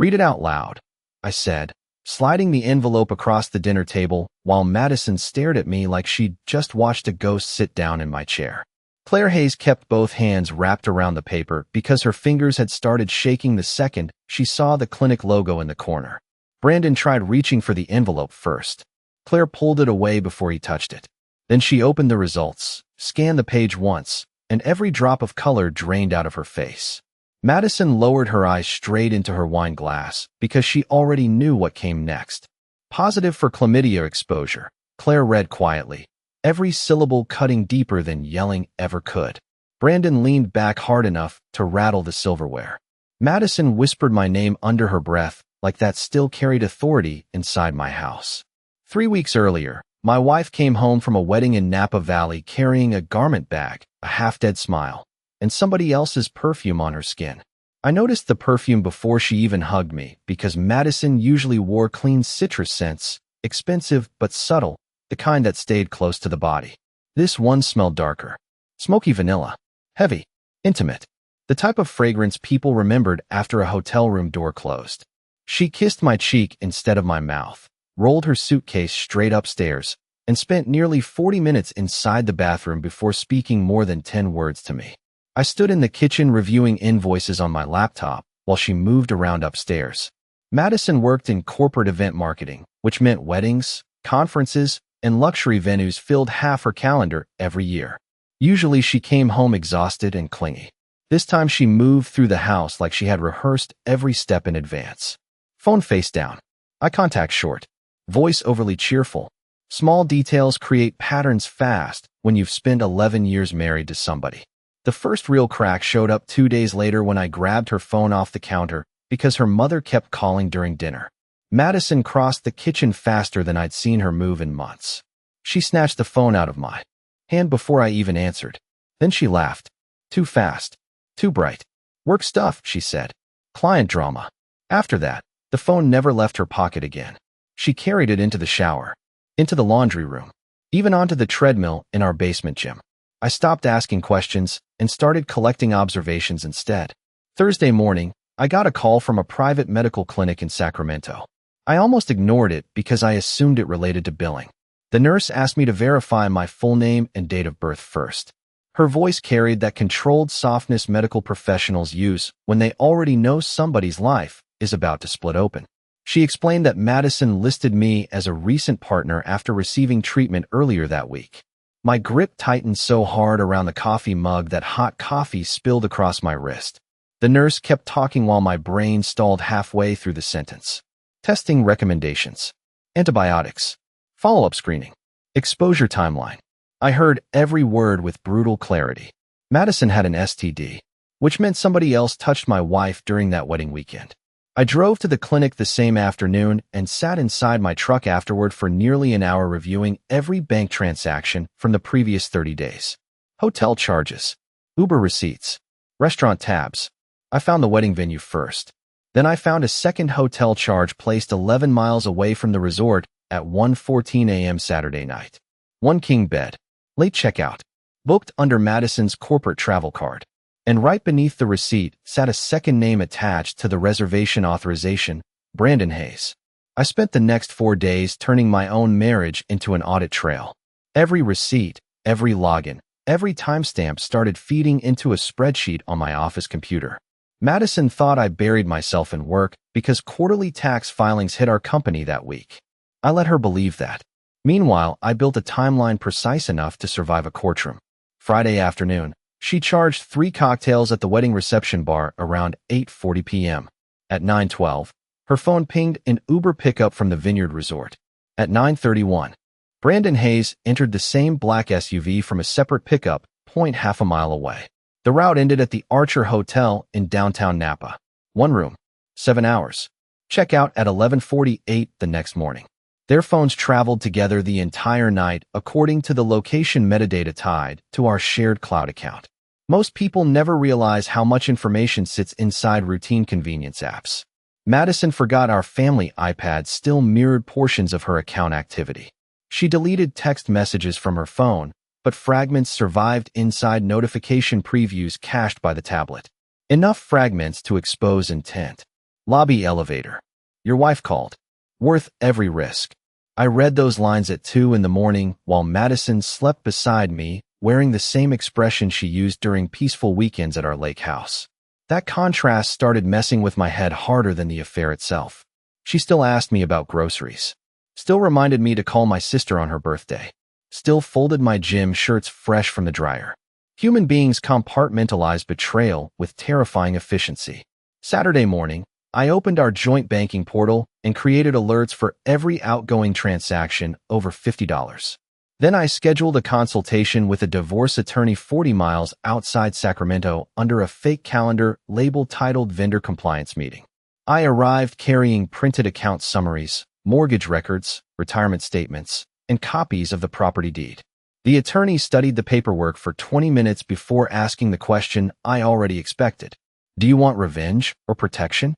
Read it out loud, I said, sliding the envelope across the dinner table while Madison stared at me like she'd just watched a ghost sit down in my chair. Claire Hayes kept both hands wrapped around the paper because her fingers had started shaking the second she saw the clinic logo in the corner. Brandon tried reaching for the envelope first. Claire pulled it away before he touched it. Then she opened the results, scanned the page once, and every drop of color drained out of her face. Madison lowered her eyes straight into her wine glass because she already knew what came next. Positive for chlamydia exposure, Claire read quietly, every syllable cutting deeper than yelling ever could. Brandon leaned back hard enough to rattle the silverware. Madison whispered my name under her breath like that still carried authority inside my house. 3 weeks earlier, my wife came home from a wedding in Napa Valley carrying a garment bag, a half-dead smile, and somebody else's perfume on her skin. I noticed the perfume before she even hugged me because Madison usually wore clean citrus scents, expensive but subtle, the kind that stayed close to the body. This one smelled darker. Smoky vanilla. Heavy. Intimate. The type of fragrance people remembered after a hotel room door closed. She kissed my cheek instead of my mouth, rolled her suitcase straight upstairs, and spent nearly 40 minutes inside the bathroom before speaking more than 10 words to me. I stood in the kitchen reviewing invoices on my laptop while she moved around upstairs. Madison worked in corporate event marketing, which meant weddings, conferences, and luxury venues filled half her calendar every year. Usually she came home exhausted and clingy. This time she moved through the house like she had rehearsed every step in advance. Phone face down. Eye contact short. Voice overly cheerful. Small details create patterns fast when you've spent 11 years married to somebody. The first real crack showed up 2 days later when I grabbed her phone off the counter because her mother kept calling during dinner. Madison crossed the kitchen faster than I'd seen her move in months. She snatched the phone out of my hand before I even answered. Then she laughed. Too fast. Too bright. Work stuff, she said. Client drama. After that, the phone never left her pocket again. She carried it into the shower, into the laundry room, even onto the treadmill in our basement gym. I stopped asking questions and started collecting observations instead. Thursday morning, I got a call from a private medical clinic in Sacramento. I almost ignored it because I assumed it related to billing. The nurse asked me to verify my full name and date of birth first. Her voice carried that controlled softness medical professionals use when they already know somebody's life is about to split open. She explained that Madison listed me as a recent partner after receiving treatment earlier that week. My grip tightened so hard around the coffee mug that hot coffee spilled across my wrist. The nurse kept talking while my brain stalled halfway through the sentence. Testing recommendations. Antibiotics. Follow-up screening. Exposure timeline. I heard every word with brutal clarity. Madison had an STD, which meant somebody else touched my wife during that wedding weekend. I drove to the clinic the same afternoon and sat inside my truck afterward for nearly an hour reviewing every bank transaction from the previous 30 days. Hotel charges, Uber receipts, restaurant tabs. I found the wedding venue first. Then I found a second hotel charge placed 11 miles away from the resort at 1:14 a.m. Saturday night. One king bed. Late checkout. Booked under Madison's corporate travel card. And right beneath the receipt sat a second name attached to the reservation authorization, Brandon Hayes. I spent the next 4 days turning my own marriage into an audit trail. Every receipt, every login, every timestamp started feeding into a spreadsheet on my office computer. Madison thought I buried myself in work because quarterly tax filings hit our company that week. I let her believe that. Meanwhile, I built a timeline precise enough to survive a courtroom. Friday afternoon, she charged 3 cocktails at the wedding reception bar around 8:40 p.m. At 9:12, her phone pinged an Uber pickup from the Vineyard Resort. At 9:31, Brandon Hayes entered the same black SUV from a separate pickup point half a mile away. The route ended at the Archer Hotel in downtown Napa. 1 room. 7 hours. Checkout at 11:48 the next morning. Their phones traveled together the entire night according to the location metadata tied to our shared cloud account. Most people never realize how much information sits inside routine convenience apps. Madison forgot our family iPad still mirrored portions of her account activity. She deleted text messages from her phone, but fragments survived inside notification previews cached by the tablet. Enough fragments to expose intent. Lobby elevator. Your wife called. Worth every risk. I read those lines at 2 in the morning while Madison slept beside me, wearing the same expression she used during peaceful weekends at our lake house. That contrast started messing with my head harder than the affair itself. She still asked me about groceries. Still reminded me to call my sister on her birthday. Still folded my gym shirts fresh from the dryer. Human beings compartmentalize betrayal with terrifying efficiency. Saturday morning, I opened our joint banking portal and created alerts for every outgoing transaction over $50. Then I scheduled a consultation with a divorce attorney 40 miles outside Sacramento under a fake calendar label titled Vendor Compliance Meeting. I arrived carrying printed account summaries, mortgage records, retirement statements, and copies of the property deed. The attorney studied the paperwork for 20 minutes before asking the question I already expected. Do you want revenge or protection?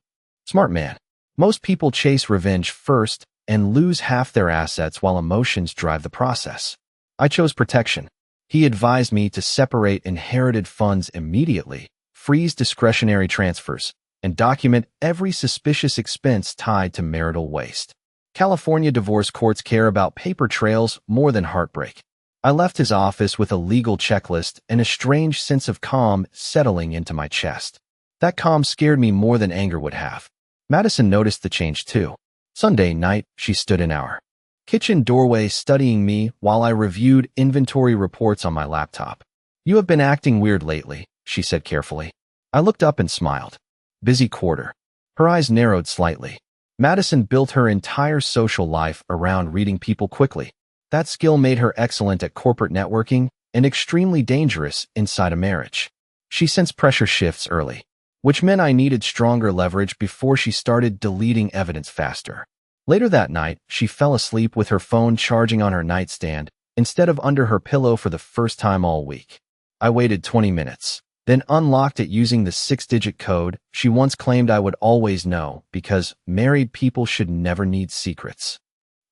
Smart man. Most people chase revenge first and lose half their assets while emotions drive the process. I chose protection. He advised me to separate inherited funds immediately, freeze discretionary transfers, and document every suspicious expense tied to marital waste. California divorce courts care about paper trails more than heartbreak. I left his office with a legal checklist and a strange sense of calm settling into my chest. That calm scared me more than anger would have. Madison noticed the change too. Sunday night, she stood in our kitchen doorway studying me while I reviewed inventory reports on my laptop. You have been acting weird lately, she said carefully. I looked up and smiled. Busy quarter. Her eyes narrowed slightly. Madison built her entire social life around reading people quickly. That skill made her excellent at corporate networking and extremely dangerous inside a marriage. She sensed pressure shifts early, which meant I needed stronger leverage before she started deleting evidence faster. Later that night, she fell asleep with her phone charging on her nightstand instead of under her pillow for the first time all week. I waited 20 minutes, then unlocked it using the 6-digit code she once claimed I would always know because married people should never need secrets.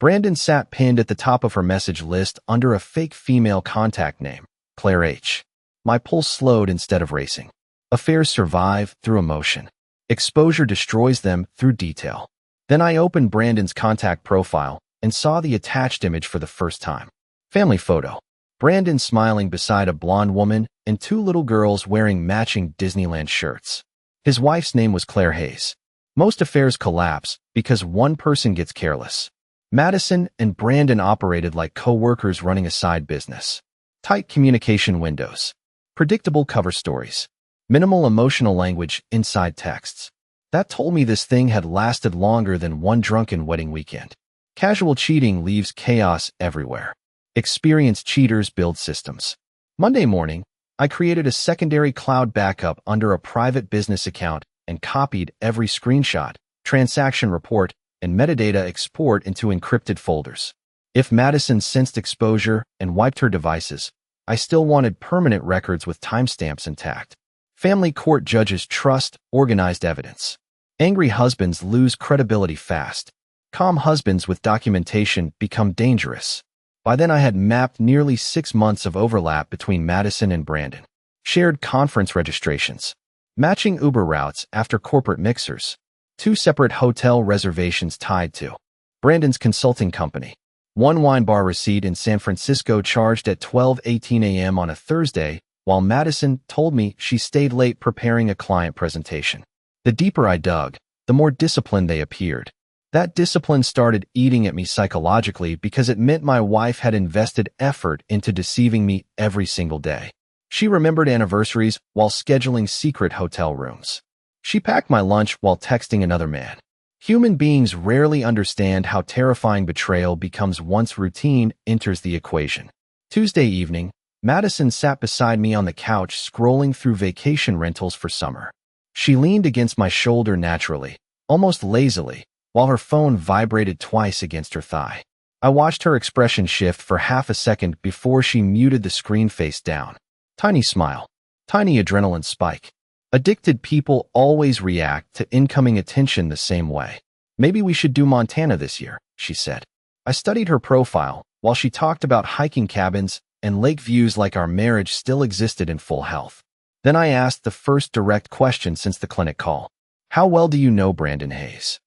Brandon sat pinned at the top of her message list under a fake female contact name, Claire H. My pulse slowed instead of racing. Affairs survive through emotion. Exposure destroys them through detail. Then I opened Brandon's contact profile and saw the attached image for the first time. Family photo. Brandon smiling beside a blonde woman and 2 little girls wearing matching Disneyland shirts. His wife's name was Claire Hayes. Most affairs collapse because one person gets careless. Madison and Brandon operated like co-workers running a side business. Tight communication windows. Predictable cover stories. Minimal emotional language inside texts. That told me this thing had lasted longer than one drunken wedding weekend. Casual cheating leaves chaos everywhere. Experienced cheaters build systems. Monday morning, I created a secondary cloud backup under a private business account and copied every screenshot, transaction report, and metadata export into encrypted folders. If Madison sensed exposure and wiped her devices, I still wanted permanent records with timestamps intact. Family court judges trust organized evidence. Angry husbands lose credibility fast. Calm husbands with documentation become dangerous. By then I had mapped nearly 6 months of overlap between Madison and Brandon. Shared conference registrations. Matching Uber routes after corporate mixers. 2 separate hotel reservations tied to Brandon's consulting company. 1 wine bar receipt in San Francisco charged at 12:18 a.m. on a Thursday, while Madison told me she stayed late preparing a client presentation. The deeper I dug, the more disciplined they appeared. That discipline started eating at me psychologically because it meant my wife had invested effort into deceiving me every single day. She remembered anniversaries while scheduling secret hotel rooms. She packed my lunch while texting another man. Human beings rarely understand how terrifying betrayal becomes once routine enters the equation. Tuesday evening, Madison sat beside me on the couch scrolling through vacation rentals for summer. She leaned against my shoulder naturally, almost lazily, while her phone vibrated twice against her thigh. I watched her expression shift for half a second before she muted the screen face down. Tiny smile. Tiny adrenaline spike. Addicted people always react to incoming attention the same way. Maybe we should do Montana this year, she said. I studied her profile while she talked about hiking cabins and lake views like our marriage still existed in full health. Then I asked the first direct question since the clinic call. How well do you know Brandon Hayes?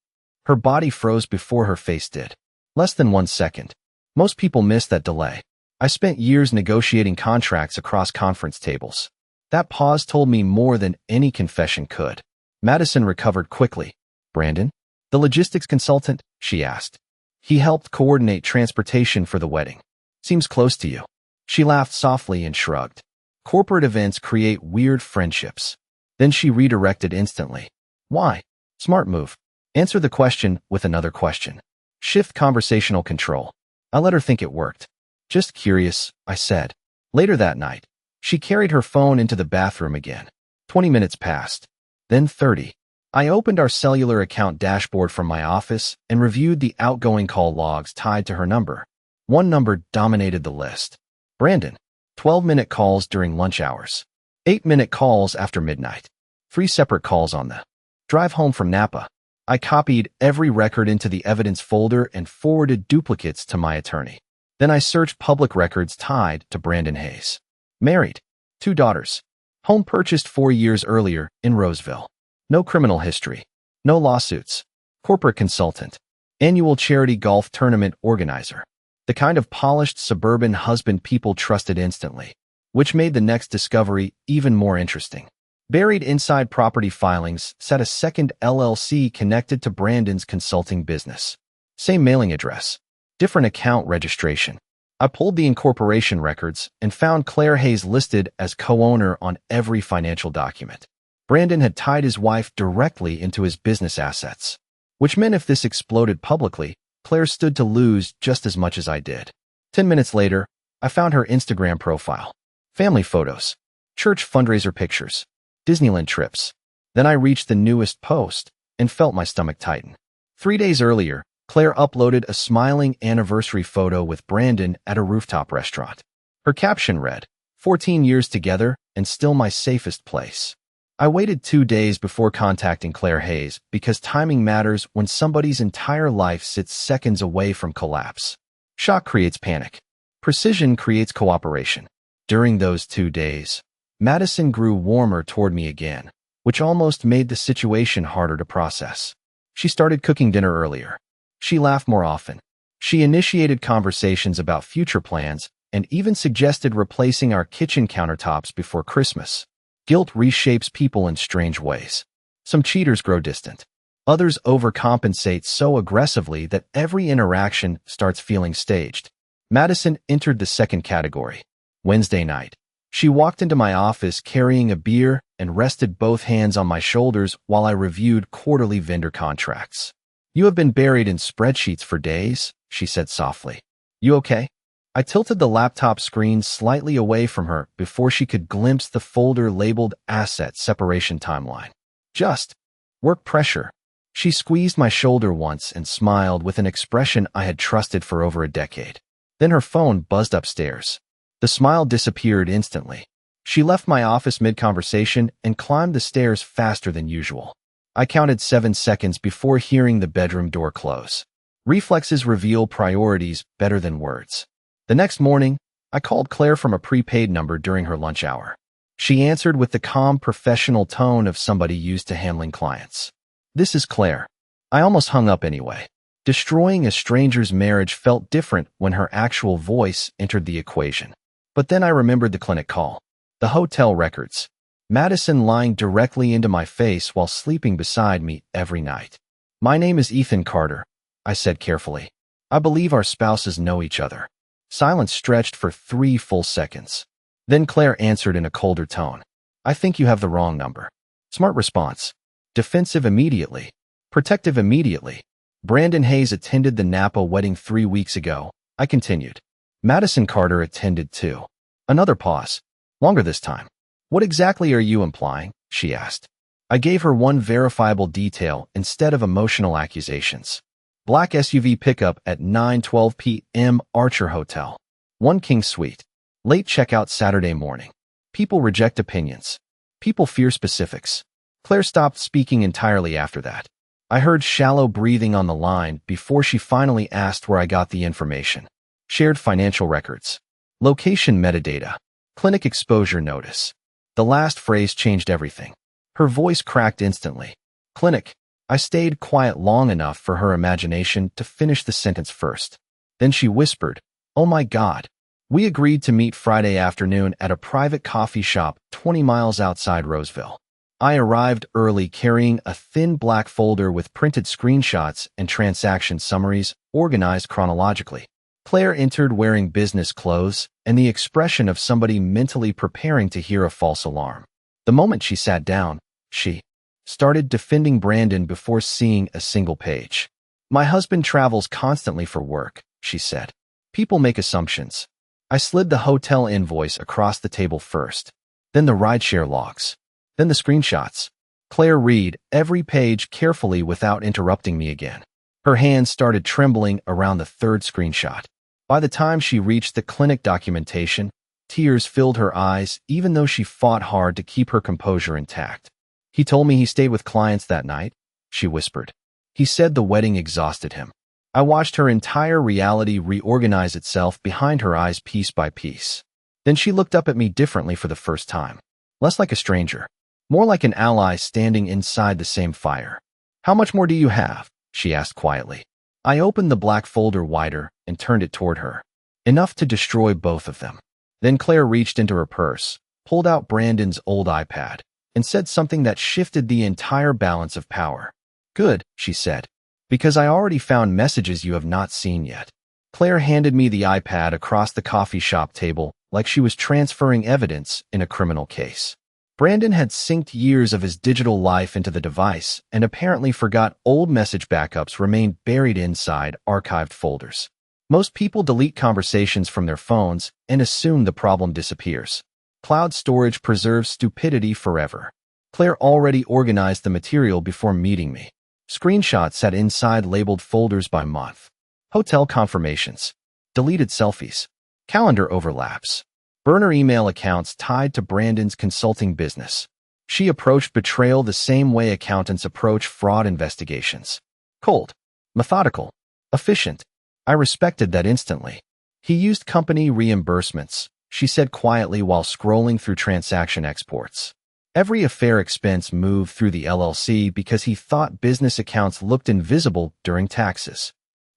Her body froze before her face did. Less than 1 second. Most people miss that delay. I spent years negotiating contracts across conference tables. That pause told me more than any confession could. Madison recovered quickly. Brandon? The logistics consultant? She asked. He helped coordinate transportation for the wedding. Seems close to you. She laughed softly and shrugged. Corporate events create weird friendships. Then she redirected instantly. Why? Smart move. Answer the question with another question. Shift conversational control. I let her think it worked. Just curious, I said. Later that night, she carried her phone into the bathroom again. 20 minutes passed. Then 30. I opened our cellular account dashboard from my office and reviewed the outgoing call logs tied to her number. One number dominated the list. Brandon. 12-minute calls during lunch hours. 8-minute calls after midnight. 3 separate calls on the drive home from Napa. I copied every record into the evidence folder and forwarded duplicates to my attorney. Then I searched public records tied to Brandon Hayes. Married. 2 daughters. Home purchased 4 years earlier in Roseville. No criminal history. No lawsuits. Corporate consultant. Annual charity golf tournament organizer. The kind of polished suburban husband people trusted instantly, which made the next discovery even more interesting. Buried inside property filings sat a second LLC connected to Brandon's consulting business. Same mailing address. Different account registration. I pulled the incorporation records and found Claire Hayes listed as co-owner on every financial document. Brandon had tied his wife directly into his business assets, which meant if this exploded publicly, Claire stood to lose just as much as I did. 10 minutes later, I found her Instagram profile. Family photos. Church fundraiser pictures. Disneyland trips. Then I reached the newest post and felt my stomach tighten. 3 days earlier, Claire uploaded a smiling anniversary photo with Brandon at a rooftop restaurant. Her caption read, 14 years together and still my safest place. I waited 2 days before contacting Claire Hayes because timing matters when somebody's entire life sits seconds away from collapse. Shock creates panic. Precision creates cooperation. During those 2 days, Madison grew warmer toward me again, which almost made the situation harder to process. She started cooking dinner earlier. She laughed more often. She initiated conversations about future plans and even suggested replacing our kitchen countertops before Christmas. Guilt reshapes people in strange ways. Some cheaters grow distant. Others overcompensate so aggressively that every interaction starts feeling staged. Madison entered the second category. Wednesday night. She walked into my office carrying a beer and rested both hands on my shoulders while I reviewed quarterly vendor contracts. You have been buried in spreadsheets for days, she said softly. You okay? I tilted the laptop screen slightly away from her before she could glimpse the folder labeled Asset Separation Timeline. Just work pressure. She squeezed my shoulder once and smiled with an expression I had trusted for over a decade. Then her phone buzzed upstairs. The smile disappeared instantly. She left my office mid-conversation and climbed the stairs faster than usual. I counted 7 seconds before hearing the bedroom door close. Reflexes reveal priorities better than words. The next morning, I called Claire from a prepaid number during her lunch hour. She answered with the calm, professional tone of somebody used to handling clients. This is Claire. I almost hung up anyway. Destroying a stranger's marriage felt different when her actual voice entered the equation. But then I remembered the clinic call. The hotel records. Madison lying directly into my face while sleeping beside me every night. My name is Ethan Carter, I said carefully. I believe our spouses know each other. Silence stretched for 3 full seconds. Then Claire answered in a colder tone. I think you have the wrong number. Smart response. Defensive immediately. Protective immediately. Brandon Hayes attended the Napa wedding 3 weeks ago. I continued. Madison Carter attended too. Another pause. Longer this time. What exactly are you implying? She asked. I gave her one verifiable detail instead of emotional accusations. Black SUV pickup at 9:12 p.m. Archer Hotel. 1 king suite. Late checkout Saturday morning. People reject opinions. People fear specifics. Claire stopped speaking entirely after that. I heard shallow breathing on the line before she finally asked where I got the information. Shared financial records. Location metadata. Clinic exposure notice. The last phrase changed everything. Her voice cracked instantly. Clinic. I stayed quiet long enough for her imagination to finish the sentence first. Then she whispered, "Oh my God." We agreed to meet Friday afternoon at a private coffee shop 20 miles outside Roseville. I arrived early carrying a thin black folder with printed screenshots and transaction summaries organized chronologically. Claire entered wearing business clothes and the expression of somebody mentally preparing to hear a false alarm. The moment she sat down, she started defending Brandon before seeing a single page. "My husband travels constantly for work," she said. "People make assumptions." I slid the hotel invoice across the table first, then the rideshare logs, then the screenshots. Claire read every page carefully without interrupting me again. Her hands started trembling around the third screenshot. By the time she reached the clinic documentation, tears filled her eyes even though she fought hard to keep her composure intact. "He told me he stayed with clients that night," she whispered. "He said the wedding exhausted him." I watched her entire reality reorganize itself behind her eyes piece by piece. Then she looked up at me differently for the first time. Less like a stranger, more like an ally standing inside the same fire. "How much more do you have?" she asked quietly. I opened the black folder wider and turned it toward her. "Enough to destroy both of them." Then Claire reached into her purse, pulled out Brandon's old iPad, and said something that shifted the entire balance of power. "Good," she said, "because I already found messages you have not seen yet." Claire handed me the iPad across the coffee shop table like she was transferring evidence in a criminal case. Brandon had synced years of his digital life into the device and apparently forgot old message backups remained buried inside archived folders. Most people delete conversations from their phones and assume the problem disappears. Cloud storage preserves stupidity forever. Claire already organized the material before meeting me. Screenshots sat inside labeled folders by month. Hotel confirmations, deleted selfies, calendar overlaps, burner email accounts tied to Brandon's consulting business. She approached Betrayal the same way accountants approach fraud investigations. Cold, methodical, efficient. I respected that instantly. "He used company reimbursements," she said quietly while scrolling through transaction exports. "Every affair expense moved through the LLC because he thought business accounts looked invisible during taxes."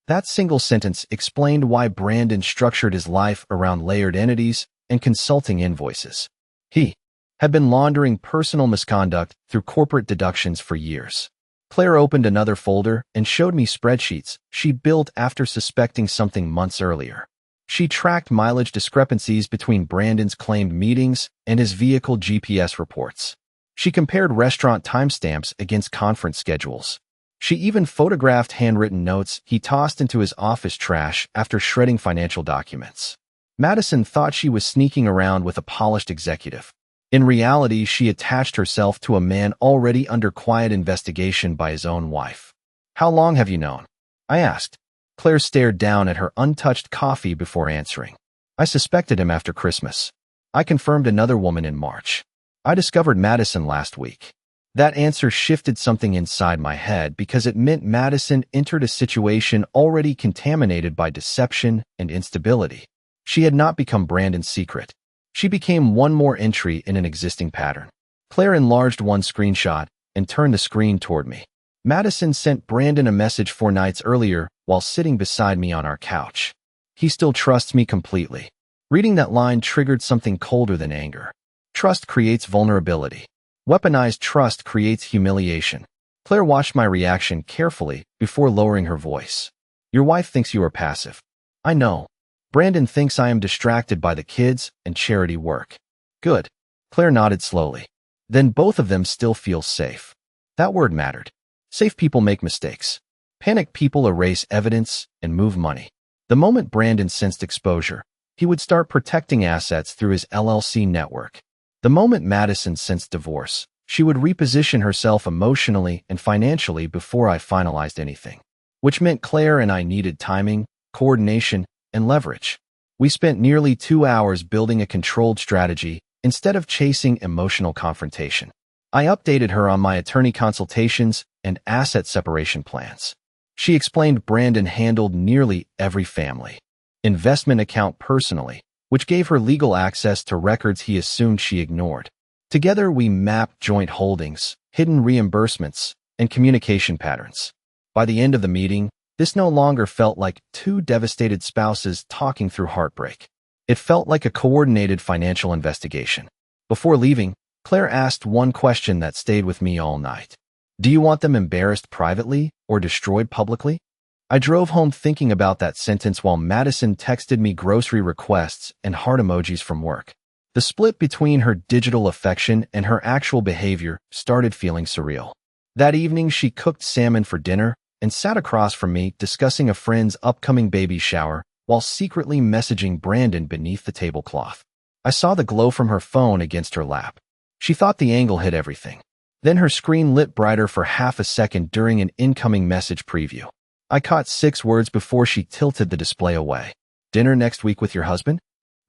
That single sentence explained why Brandon structured his life around layered entities and consulting invoices. He had been laundering personal misconduct through corporate deductions for years. Claire opened another folder and showed me spreadsheets she built after suspecting something months earlier. She tracked mileage discrepancies between Brandon's claimed meetings and his vehicle GPS reports. She compared restaurant timestamps against conference schedules. She even photographed handwritten notes he tossed into his office trash after shredding financial documents. Madison thought she was sneaking around with a polished executive. In reality, she attached herself to a man already under quiet investigation by his own wife. "How long have you known?" I asked. Claire stared down at her untouched coffee before answering. "I suspected him after Christmas. I confirmed another woman in March. I discovered Madison last week." That answer shifted something inside my head because it meant Madison entered a situation already contaminated by deception and instability. She had not become Brandon's secret. She became one more entry in an existing pattern. Claire enlarged one screenshot and turned the screen toward me. Madison sent Brandon a message 4 nights earlier while sitting beside me on our couch. "He still trusts me completely." Reading that line triggered something colder than anger. Trust creates vulnerability. Weaponized trust creates humiliation. Claire watched my reaction carefully before lowering her voice. "Your wife thinks you are passive." "I know. Brandon thinks I am distracted by the kids and charity work." "Good." Claire nodded slowly. "Then both of them still feel safe." That word mattered. Safe people make mistakes. Panicked people erase evidence and move money. The moment Brandon sensed exposure, he would start protecting assets through his LLC network. The moment Madison sensed divorce, she would reposition herself emotionally and financially before I finalized anything. Which meant Claire and I needed timing, coordination, and leverage. We spent nearly 2 hours building a controlled strategy instead of chasing emotional confrontation. I updated her on my attorney consultations and asset separation plans. She explained Brandon handled nearly every family investment account personally, which gave her legal access to records he assumed she ignored. Together, we mapped joint holdings, hidden reimbursements, and communication patterns. By the end of the meeting, this no longer felt like two devastated spouses talking through heartbreak. It felt like a coordinated financial investigation. Before leaving, Claire asked one question that stayed with me all night. Do you want them embarrassed privately or destroyed publicly? I drove home thinking about that sentence while Madison texted me grocery requests and heart emojis from work. The split between her digital affection and her actual behavior started feeling surreal. That evening, she cooked salmon for dinner and sat across from me discussing a friend's upcoming baby shower while secretly messaging Brandon beneath the tablecloth. I saw the glow from her phone against her lap. She thought the angle hid everything. Then her screen lit brighter for half a second during an incoming message preview. I caught 6 words before she tilted the display away. Dinner next week with your husband?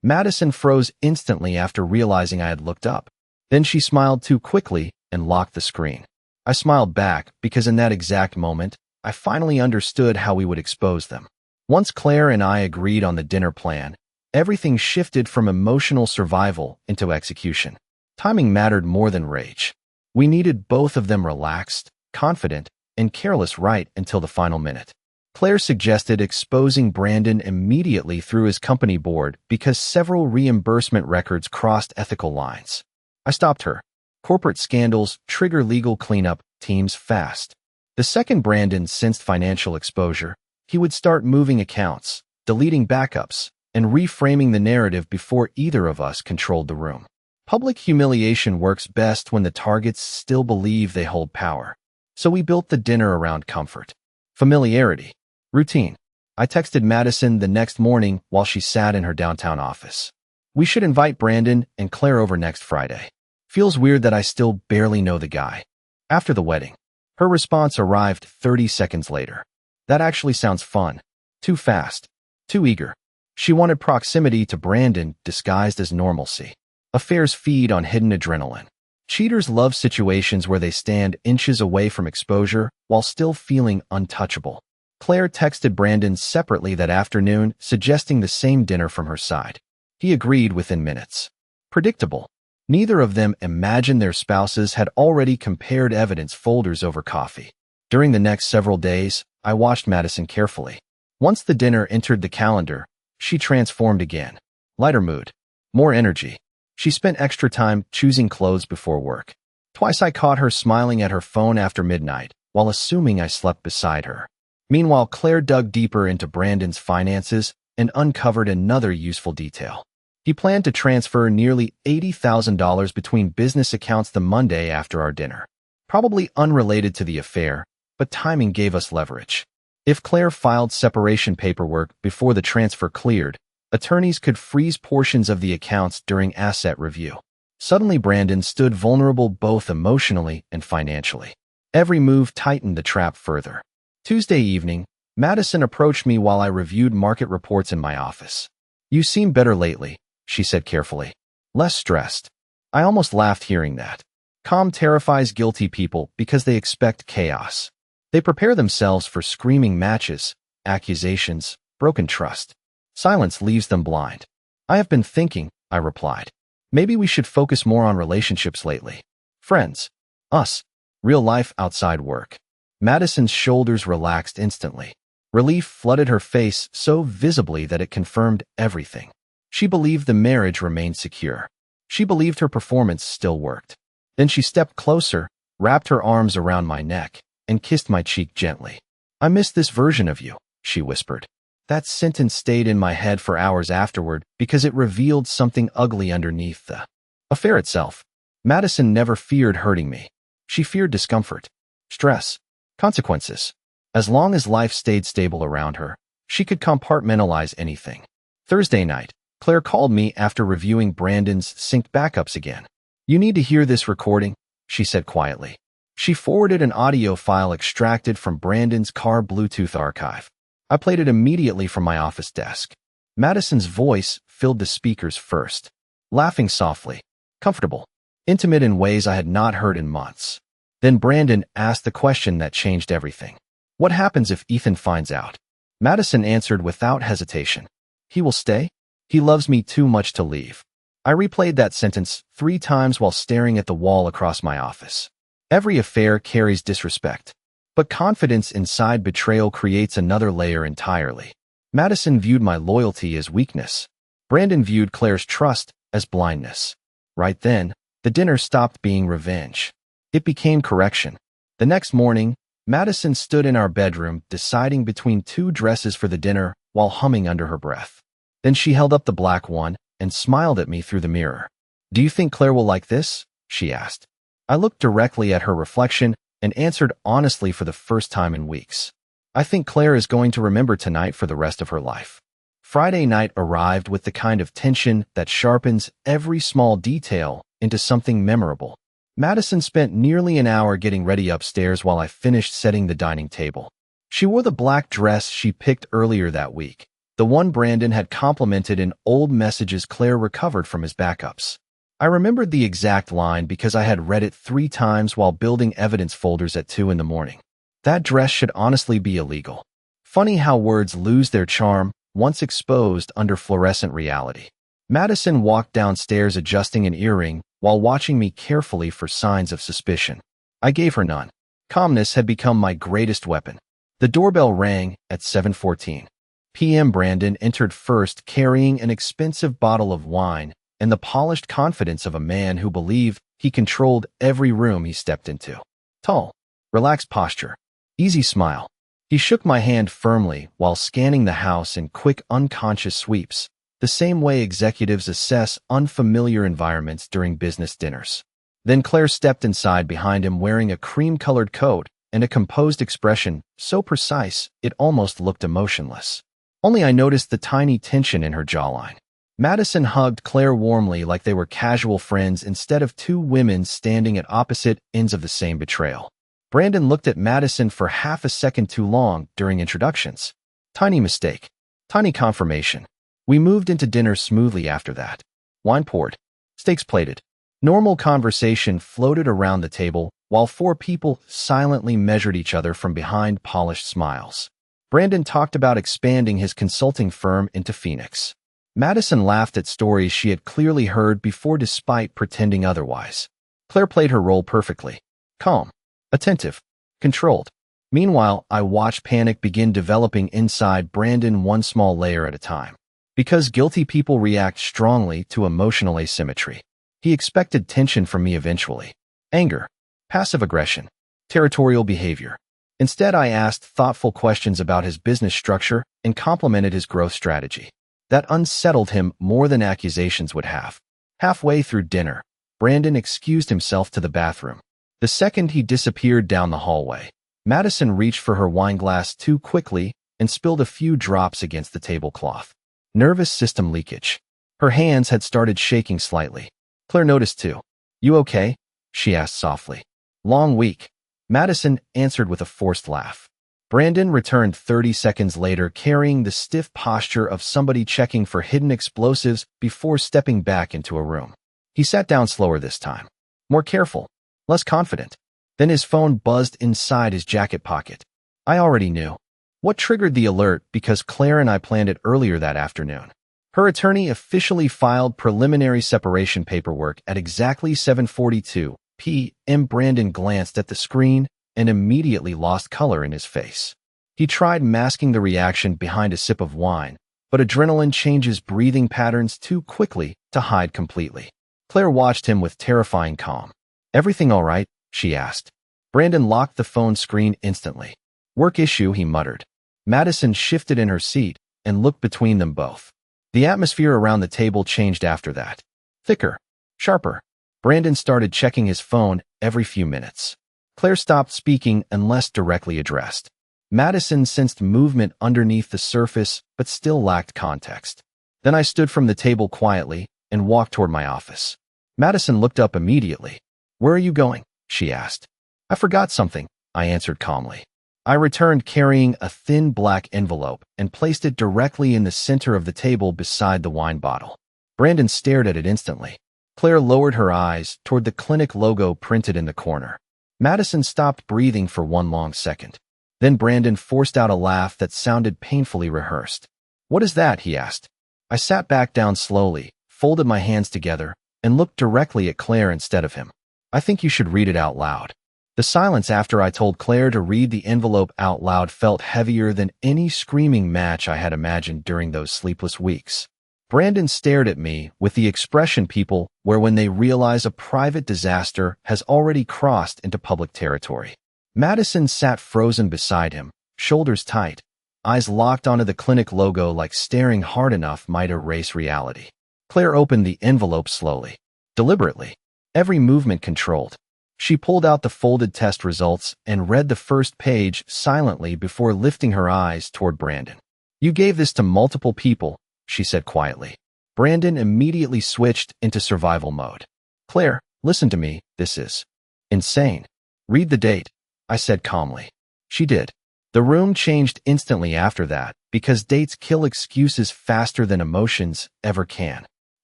Madison froze instantly after realizing I had looked up. Then she smiled too quickly and locked the screen. I smiled back because in that exact moment, I finally understood how we would expose them. Once Claire and I agreed on the dinner plan, everything shifted from emotional survival into execution. Timing mattered more than rage. We needed both of them relaxed, confident, and careless right until the final minute. Claire suggested exposing Brandon immediately through his company board because several reimbursement records crossed ethical lines. I stopped her. Corporate scandals trigger legal cleanup teams fast. The second Brandon sensed financial exposure, he would start moving accounts, deleting backups, and reframing the narrative before either of us controlled the room. Public humiliation works best when the targets still believe they hold power. So we built the dinner around comfort, familiarity, routine. I texted Madison the next morning while she sat in her downtown office. We should invite Brandon and Claire over next Friday. Feels weird that I still barely know the guy. After the wedding, her response arrived 30 seconds later. That actually sounds fun. Too fast. Too eager. She wanted proximity to Brandon disguised as normalcy. Affairs feed on hidden adrenaline. Cheaters love situations where they stand inches away from exposure while still feeling untouchable. Claire texted Brandon separately that afternoon, suggesting the same dinner from her side. He agreed within minutes. Predictable. Neither of them imagined their spouses had already compared evidence folders over coffee. During the next several days, I watched Madison carefully. Once the dinner entered the calendar, she transformed again. Lighter mood. More energy. She spent extra time choosing clothes before work. Twice I caught her smiling at her phone after midnight, while assuming I slept beside her. Meanwhile, Claire dug deeper into Brandon's finances and uncovered another useful detail. He planned to transfer nearly $80,000 between business accounts the Monday after our dinner. Probably unrelated to the affair, but timing gave us leverage. If Claire filed separation paperwork before the transfer cleared, attorneys could freeze portions of the accounts during asset review. Suddenly, Brandon stood vulnerable both emotionally and financially. Every move tightened the trap further. Tuesday evening, Madison approached me while I reviewed market reports in my office. You seem better lately, she said carefully. Less stressed. I almost laughed hearing that. Calm terrifies guilty people because they expect chaos. They prepare themselves for screaming matches, accusations, broken trust. Silence leaves them blind. I have been thinking, I replied. Maybe we should focus more on relationships lately. Friends. Us. Real life outside work. Madison's shoulders relaxed instantly. Relief flooded her face so visibly that it confirmed everything. She believed the marriage remained secure. She believed her performance still worked. Then she stepped closer, wrapped her arms around my neck, and kissed my cheek gently. I miss this version of you, she whispered. That sentence stayed in my head for hours afterward because it revealed something ugly underneath the affair itself. Madison never feared hurting me. She feared discomfort, stress, consequences. As long as life stayed stable around her, she could compartmentalize anything. Thursday night, Claire called me after reviewing Brandon's synced backups again. You need to hear this recording, she said quietly. She forwarded an audio file extracted from Brandon's car Bluetooth archive. I played it immediately from my office desk. Madison's voice filled the speakers first, laughing softly, comfortable, intimate in ways I had not heard in months. Then Brandon asked the question that changed everything. What happens if Ethan finds out? Madison answered without hesitation. He will stay? He loves me too much to leave. I replayed that sentence 3 times while staring at the wall across my office. Every affair carries disrespect. But confidence inside betrayal creates another layer entirely. Madison viewed my loyalty as weakness. Brandon viewed Claire's trust as blindness. Right then, the dinner stopped being revenge. It became correction. The next morning, Madison stood in our bedroom deciding between two dresses for the dinner while humming under her breath. Then she held up the black one and smiled at me through the mirror. "Do you think Claire will like this?" she asked. I looked directly at her reflection and answered honestly for the first time in weeks. "I think Claire is going to remember tonight for the rest of her life." Friday night arrived with the kind of tension that sharpens every small detail into something memorable. Madison spent nearly an hour getting ready upstairs while I finished setting the dining table. She wore the black dress she picked earlier that week, the one Brandon had complimented in old messages Claire recovered from his backups. I remembered the exact line because I had read it 3 times while building evidence folders at 2 in the morning. That dress should honestly be illegal. Funny how words lose their charm once exposed under fluorescent reality. Madison walked downstairs adjusting an earring while watching me carefully for signs of suspicion. I gave her none. Calmness had become my greatest weapon. The doorbell rang at 7:14 p.m. Brandon entered first carrying an expensive bottle of wine and the polished confidence of a man who believed he controlled every room he stepped into. Tall, relaxed posture, easy smile. He shook my hand firmly while scanning the house in quick, unconscious sweeps, the same way executives assess unfamiliar environments during business dinners. Then Claire stepped inside behind him wearing a cream-colored coat and a composed expression so precise it almost looked emotionless. Only I noticed the tiny tension in her jawline. Madison hugged Claire warmly like they were casual friends instead of two women standing at opposite ends of the same betrayal. Brandon looked at Madison for half a second too long during introductions. Tiny mistake. Tiny confirmation. We moved into dinner smoothly after that. Wine poured. Steaks plated. Normal conversation floated around the table while 4 people silently measured each other from behind polished smiles. Brandon talked about expanding his consulting firm into Phoenix. Madison laughed at stories she had clearly heard before despite pretending otherwise. Claire played her role perfectly. Calm. Attentive. Controlled. Meanwhile, I watched panic begin developing inside Brandon one small layer at a time. Because guilty people react strongly to emotional asymmetry. He expected tension from me eventually. Anger. Passive aggression. Territorial behavior. Instead, I asked thoughtful questions about his business structure and complimented his growth strategy. That unsettled him more than accusations would have. Halfway through dinner, Brandon excused himself to the bathroom. The second he disappeared down the hallway, Madison reached for her wine glass too quickly and spilled a few drops against the tablecloth. Nervous system leakage. Her hands had started shaking slightly. Claire noticed too. "You okay?" she asked softly. "Long week." Madison answered with a forced laugh. Brandon returned 30 seconds later carrying the stiff posture of somebody checking for hidden explosives before stepping back into a room. He sat down slower this time. More careful. Less confident. Then his phone buzzed inside his jacket pocket. I already knew what triggered the alert because Claire and I planned it earlier that afternoon. Her attorney officially filed preliminary separation paperwork at exactly 7:42 p.m. Brandon glanced at the screen and immediately lost color in his face. He tried masking the reaction behind a sip of wine, but adrenaline changes breathing patterns too quickly to hide completely. Claire watched him with terrifying calm. "Everything all right?" she asked. Brandon locked the phone screen instantly. "Work issue," he muttered. Madison shifted in her seat and looked between them both. The atmosphere around the table changed after that. Thicker. Sharper. Brandon started checking his phone every few minutes. Claire stopped speaking unless directly addressed. Madison sensed movement underneath the surface but still lacked context. Then I stood from the table quietly and walked toward my office. Madison looked up immediately. "Where are you going?" she asked. "I forgot something," I answered calmly. I returned carrying a thin black envelope and placed it directly in the center of the table beside the wine bottle. Brandon stared at it instantly. Claire lowered her eyes toward the clinic logo printed in the corner. Madison stopped breathing for one long second. Then Brandon forced out a laugh that sounded painfully rehearsed. "What is that?" he asked. I sat back down slowly, folded my hands together, and looked directly at Claire instead of him. "I think you should read it out loud." The silence after I told Claire to read the envelope out loud felt heavier than any screaming match I had imagined during those sleepless weeks. Brandon stared at me with the expression people wear when they realize a private disaster has already crossed into public territory. Madison sat frozen beside him, shoulders tight, eyes locked onto the clinic logo like staring hard enough might erase reality. Claire opened the envelope slowly, deliberately, every movement controlled. She pulled out the folded test results and read the first page silently before lifting her eyes toward Brandon. "You gave this to multiple people," she said quietly. Brandon immediately switched into survival mode. "Claire, listen to me, this is insane. Read the date," I said calmly. She did. The room changed instantly after that, because dates kill excuses faster than emotions ever can.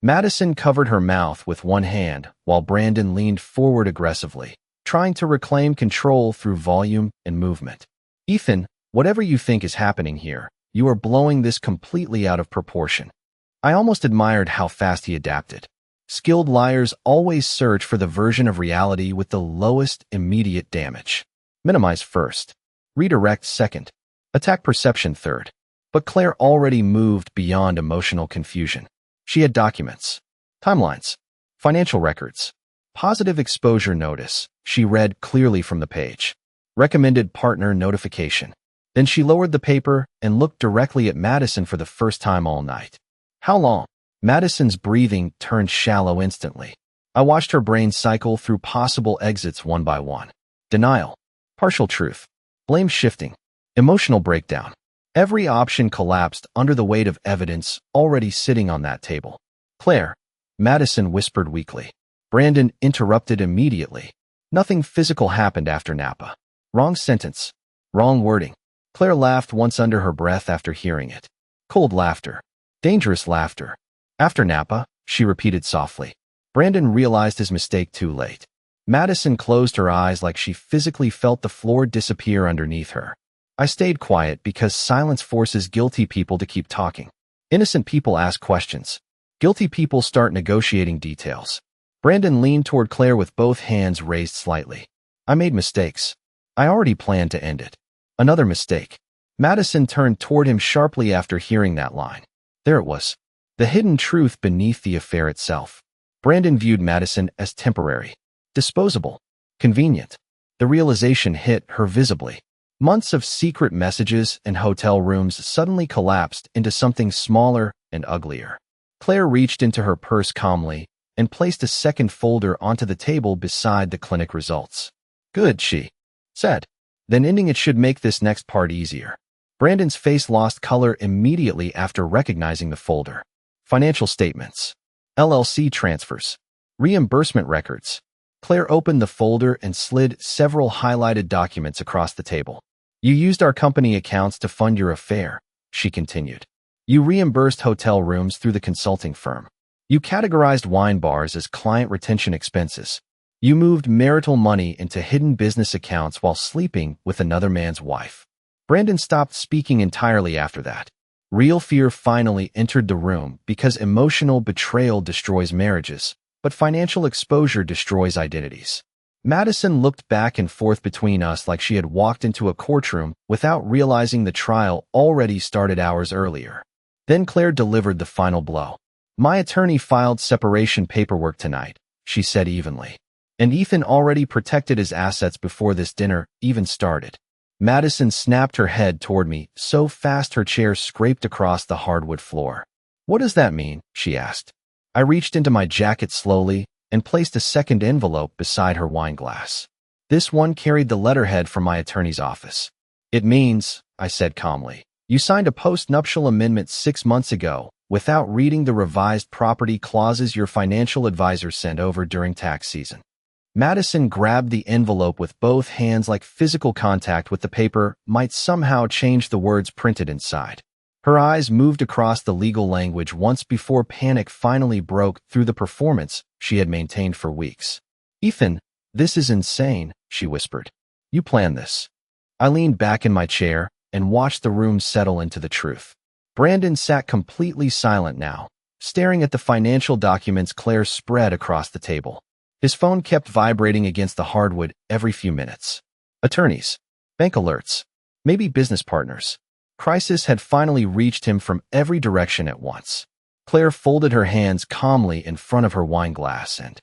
Madison covered her mouth with one hand, while Brandon leaned forward aggressively, trying to reclaim control through volume and movement. "Ethan, whatever you think is happening here, you are blowing this completely out of proportion." I almost admired how fast he adapted. Skilled liars always search for the version of reality with the lowest immediate damage. Minimize first. Redirect second. Attack perception third. But Claire already moved beyond emotional confusion. She had documents, timelines, financial records, positive exposure notice. She read clearly from the page. Recommended partner notification. Then she lowered the paper and looked directly at Madison for the first time all night. "How long?" Madison's breathing turned shallow instantly. I watched her brain cycle through possible exits one by one. Denial, partial truth, blame shifting, emotional breakdown. Every option collapsed under the weight of evidence already sitting on that table. "Claire," Madison whispered weakly. Brandon interrupted immediately. "Nothing physical happened after Napa." Wrong sentence. Wrong wording. Claire laughed once under her breath after hearing it. Cold laughter. Dangerous laughter. "After Napa," she repeated softly. Brandon realized his mistake too late. Madison closed her eyes like she physically felt the floor disappear underneath her. I stayed quiet because silence forces guilty people to keep talking. Innocent people ask questions. Guilty people start negotiating details. Brandon leaned toward Claire with both hands raised slightly. "I made mistakes. I already planned to end it." "Another mistake." Madison turned toward him sharply after hearing that line. There it was. The hidden truth beneath the affair itself. Brandon viewed Madison as temporary, disposable, convenient. The realization hit her visibly. Months of secret messages and hotel rooms suddenly collapsed into something smaller and uglier. Claire reached into her purse calmly and placed a second folder onto the table beside the clinic results. "Good," she said. "Then ending it should make this next part easier." Brandon's face lost color immediately after recognizing the folder. Financial statements, LLC transfers, reimbursement records. Claire opened the folder and slid several highlighted documents across the table. "You used our company accounts to fund your affair," she continued. "You reimbursed hotel rooms through the consulting firm. You categorized wine bars as client retention expenses. You moved marital money into hidden business accounts while sleeping with another man's wife." Brandon stopped speaking entirely after that. Real fear finally entered the room because emotional betrayal destroys marriages, but financial exposure destroys identities. Madison looked back and forth between us like she had walked into a courtroom without realizing the trial already started hours earlier. Then Claire delivered the final blow. "My attorney filed separation paperwork tonight," she said evenly. "And Ethan already protected his assets before this dinner even started." Madison snapped her head toward me so fast her chair scraped across the hardwood floor. "What does that mean?" she asked. I reached into my jacket slowly and placed a second envelope beside her wine glass. This one carried the letterhead from my attorney's office. "It means," I said calmly, "you signed a post-nuptial amendment 6 months ago without reading the revised property clauses your financial advisor sent over during tax season." Madison grabbed the envelope with both hands like physical contact with the paper might somehow change the words printed inside. Her eyes moved across the legal language once before panic finally broke through the performance she had maintained for weeks. "Ethan, this is insane," she whispered. "You planned this." I leaned back in my chair and watched the room settle into the truth. Brandon sat completely silent now, staring at the financial documents Claire spread across the table. His phone kept vibrating against the hardwood every few minutes. Attorneys, bank alerts, maybe business partners. Crisis had finally reached him from every direction at once. Claire folded her hands calmly in front of her wine glass and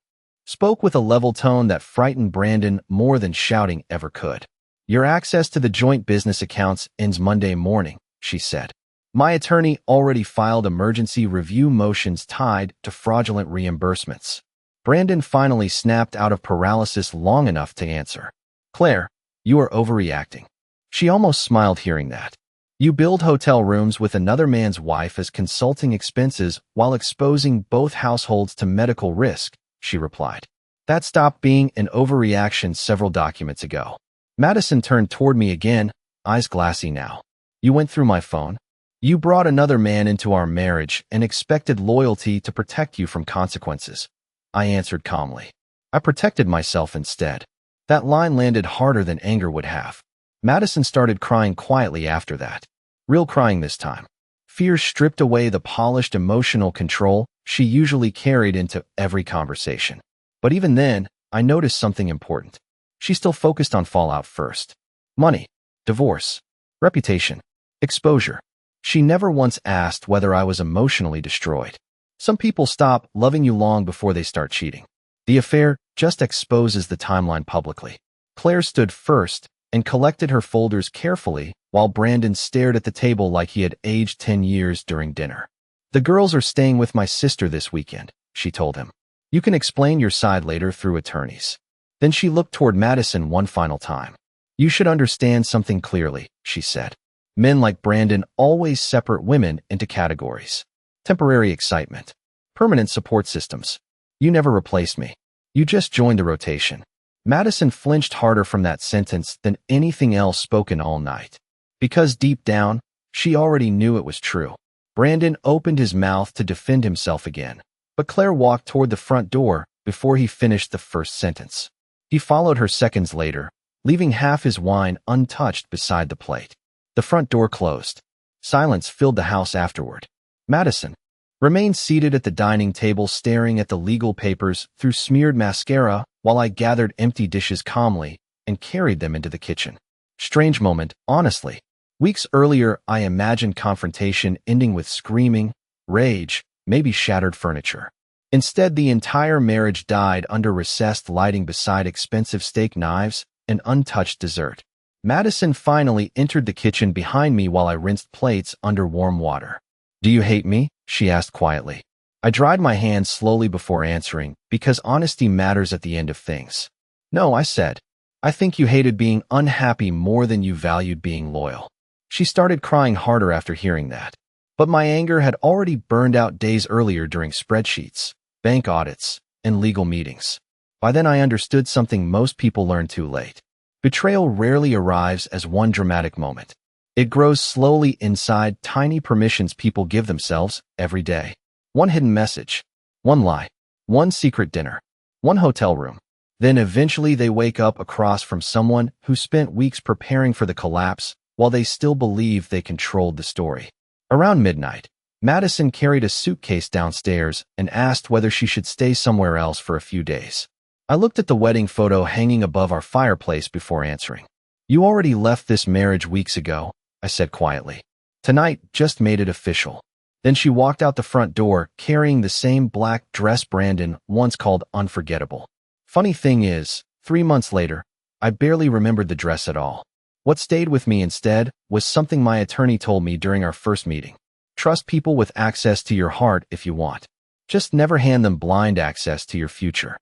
spoke with a level tone that frightened Brandon more than shouting ever could. Your access to the joint business accounts ends Monday morning, she said. My attorney already filed emergency review motions tied to fraudulent reimbursements. Brandon finally snapped out of paralysis long enough to answer. Claire, you are overreacting. She almost smiled hearing that. You billed hotel rooms with another man's wife as consulting expenses while exposing both households to medical risk, she replied. That stopped being an overreaction several documents ago. Madison turned toward me again, eyes glassy now. You went through my phone. You brought another man into our marriage and expected loyalty to protect you from consequences. I answered calmly. I protected myself instead. That line landed harder than anger would have. Madison started crying quietly after that. Real crying this time. Fear stripped away the polished emotional control she usually carried into every conversation. But even then, I noticed something important. She still focused on fallout first. Money, divorce, reputation, exposure. She never once asked whether I was emotionally destroyed. Some people stop loving you long before they start cheating. The affair just exposes the timeline publicly. Claire stood first and collected her folders carefully while Brandon stared at the table like he had aged 10 years during dinner. The girls are staying with my sister this weekend, she told him. You can explain your side later through attorneys. Then she looked toward Madison one final time. You should understand something clearly, she said. Men like Brandon always separate women into categories. Temporary excitement. Permanent support systems. You never replaced me. You just joined the rotation. Madison flinched harder from that sentence than anything else spoken all night. Because deep down, she already knew it was true. Brandon opened his mouth to defend himself again, but Claire walked toward the front door before he finished the first sentence. He followed her seconds later, leaving half his wine untouched beside the plate. The front door closed. Silence filled the house afterward. Madison remained seated at the dining table staring at the legal papers through smeared mascara while I gathered empty dishes calmly and carried them into the kitchen. Strange moment, honestly. Weeks earlier, I imagined confrontation ending with screaming, rage, maybe shattered furniture. Instead, the entire marriage died under recessed lighting beside expensive steak knives and untouched dessert. Madison finally entered the kitchen behind me while I rinsed plates under warm water. Do you hate me? She asked quietly. I dried my hands slowly before answering, because honesty matters at the end of things. No, I said. I think you hated being unhappy more than you valued being loyal. She started crying harder after hearing that. But my anger had already burned out days earlier during spreadsheets, bank audits, and legal meetings. By then I understood something most people learn too late. Betrayal rarely arrives as one dramatic moment. It grows slowly inside tiny permissions people give themselves every day. One hidden message, one lie, one secret dinner, one hotel room. Then eventually they wake up across from someone who spent weeks preparing for the collapse while they still believe they controlled the story. Around midnight, Madison carried a suitcase downstairs and asked whether she should stay somewhere else for a few days. I looked at the wedding photo hanging above our fireplace before answering. You already left this marriage weeks ago, I said quietly. Tonight just made it official. Then she walked out the front door carrying the same black dress Brandon once called unforgettable. Funny thing is, 3 months later, I barely remembered the dress at all. What stayed with me instead was something my attorney told me during our first meeting. Trust people with access to your heart if you want. Just never hand them blind access to your future.